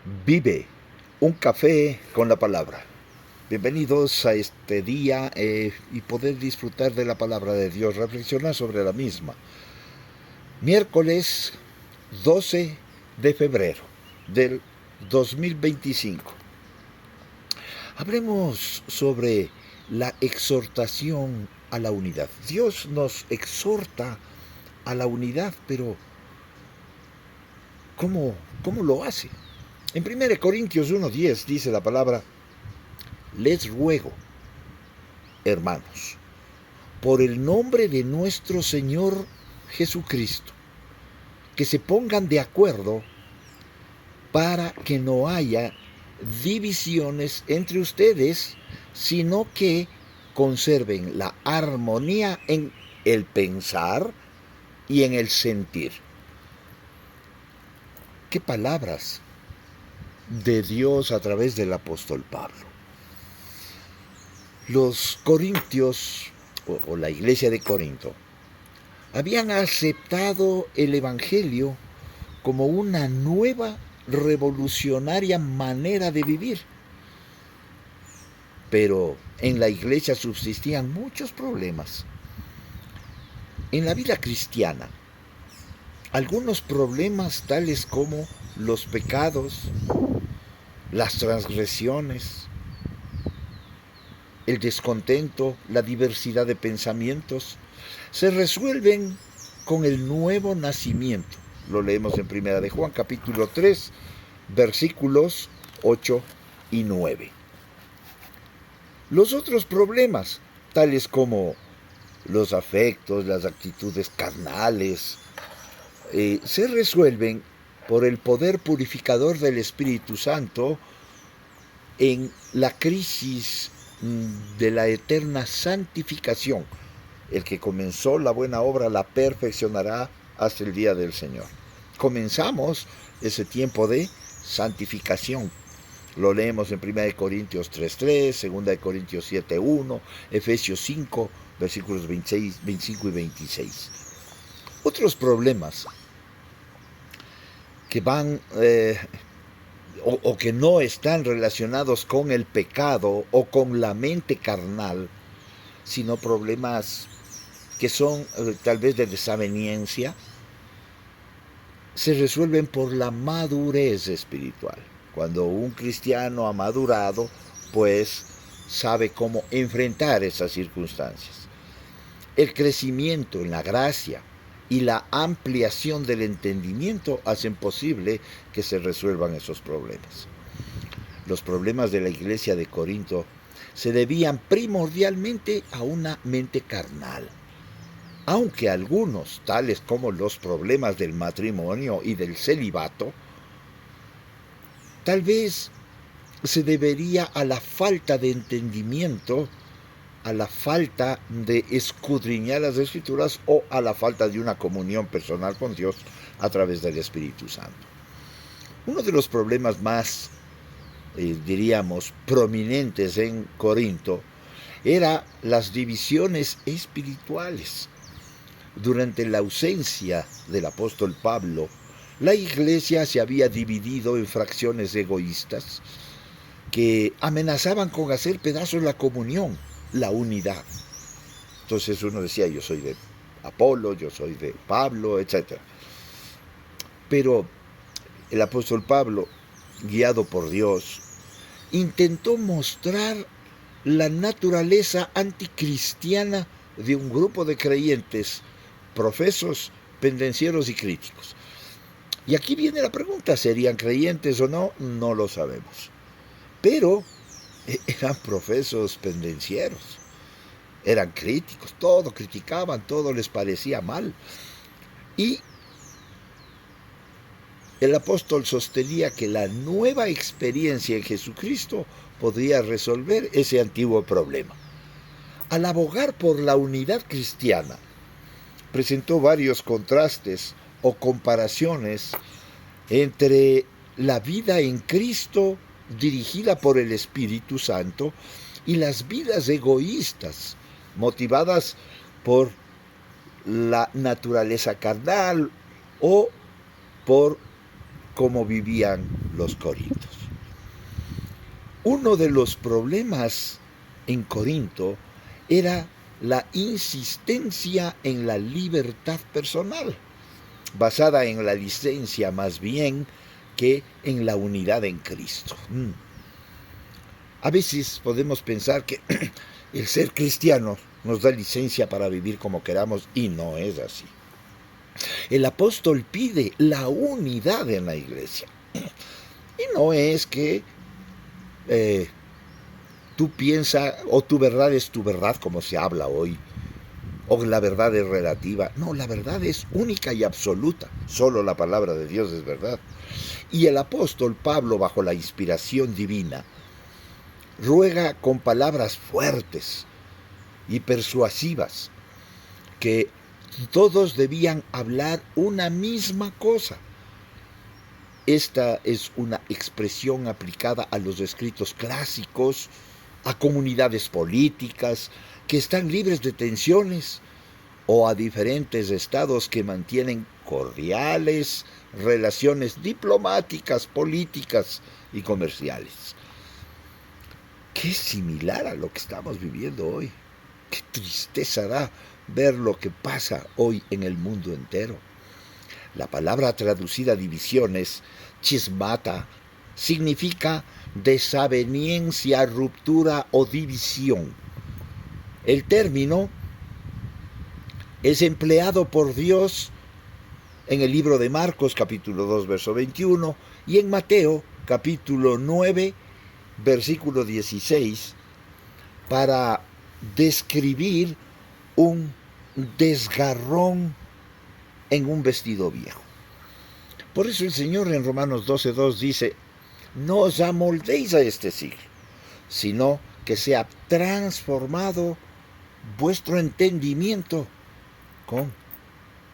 Vive un café con la palabra. Bienvenidos a este día y poder disfrutar de la palabra de Dios, reflexionar sobre la misma. Miércoles 12 de febrero del 2025. Hablemos sobre la exhortación a la unidad. Dios nos exhorta a la unidad, pero ¿cómo lo hace? En 1 Corintios 1:10 dice la palabra: les ruego, hermanos, por el nombre de nuestro Señor Jesucristo, que se pongan de acuerdo para que no haya divisiones entre ustedes, sino que conserven la armonía en el pensar y en el sentir. ¿Qué palabras de Dios a través del apóstol Pablo? Los corintios, o la iglesia de Corinto, habían aceptado el Evangelio como una nueva, revolucionaria manera de vivir. Pero en la iglesia subsistían muchos problemas. En la vida cristiana, algunos problemas tales como los pecados, las transgresiones, el descontento, la diversidad de pensamientos, se resuelven con el nuevo nacimiento. Lo leemos en 1 de Juan, capítulo 3, versículos 8 y 9. Los otros problemas, tales como los afectos, las actitudes carnales, se resuelven por el poder purificador del Espíritu Santo en la crisis de la eterna santificación. El que comenzó la buena obra la perfeccionará hasta el día del Señor. Comenzamos ese tiempo de santificación. Lo leemos en 1 Corintios 3:3, 2 Corintios 7:1, Efesios 5, versículos 26, 25 y 26. Otros problemas que van o que no están relacionados con el pecado o con la mente carnal, sino problemas que son tal vez de desaveniencia, se resuelven por la madurez espiritual. Cuando un cristiano ha madurado, pues sabe cómo enfrentar esas circunstancias. El crecimiento en la gracia y la ampliación del entendimiento hacen posible que se resuelvan esos problemas. Los problemas de la iglesia de Corinto se debían primordialmente a una mente carnal. Aunque algunos, tales como los problemas del matrimonio y del celibato, tal vez se debería a la falta de entendimiento, a la falta de escudriñar las Escrituras o a la falta de una comunión personal con Dios a través del Espíritu Santo. Uno de los problemas más, diríamos, prominentes en Corinto era las divisiones espirituales. Durante la ausencia del apóstol Pablo, la iglesia se había dividido en fracciones egoístas que amenazaban con hacer pedazos la comunión, la unidad. Entonces uno decía: yo soy de Apolo, yo soy de Pablo, etc. Pero el apóstol Pablo, guiado por Dios, intentó mostrar la naturaleza anticristiana de un grupo de creyentes profesos, pendencieros y críticos. Y aquí viene la pregunta: ¿serían creyentes o no? No lo sabemos. Pero eran profesos pendencieros, eran críticos, todo criticaban, todo les parecía mal. Y el apóstol sostenía que la nueva experiencia en Jesucristo podría resolver ese antiguo problema. Al abogar por la unidad cristiana, presentó varios contrastes o comparaciones entre la vida en Cristo dirigida por el Espíritu Santo y las vidas egoístas motivadas por la naturaleza carnal o por como vivían los corintios. Uno de los problemas en Corinto era la insistencia en la libertad personal, basada en la licencia más bien que en la unidad en Cristo. A veces podemos pensar que el ser cristiano nos da licencia para vivir como queramos, y no es así. El apóstol pide la unidad en la iglesia. Y no es que tú piensas, o tu verdad es tu verdad, como se habla hoy, o la verdad es relativa. No, la verdad es única y absoluta. Solo la palabra de Dios es verdad. Y el apóstol Pablo, bajo la inspiración divina, ruega con palabras fuertes y persuasivas que todos debían hablar una misma cosa. Esta es una expresión aplicada a los escritos clásicos, a comunidades políticas que están libres de tensiones, o a diferentes estados que mantienen cordiales relaciones diplomáticas, políticas y comerciales. Qué similar a lo que estamos viviendo hoy. Qué tristeza da ver lo que pasa hoy en el mundo entero. La palabra traducida divisiones, chismata, significa desaveniencia, ruptura o división. El término es empleado por Dios en el libro de Marcos, capítulo 2, verso 21, y en Mateo, capítulo 9, versículo 16, para describir un desgarrón en un vestido viejo. Por eso el Señor en Romanos 12:2 dice: no os amoldéis a este siglo, sino que sea transformado vuestro entendimiento con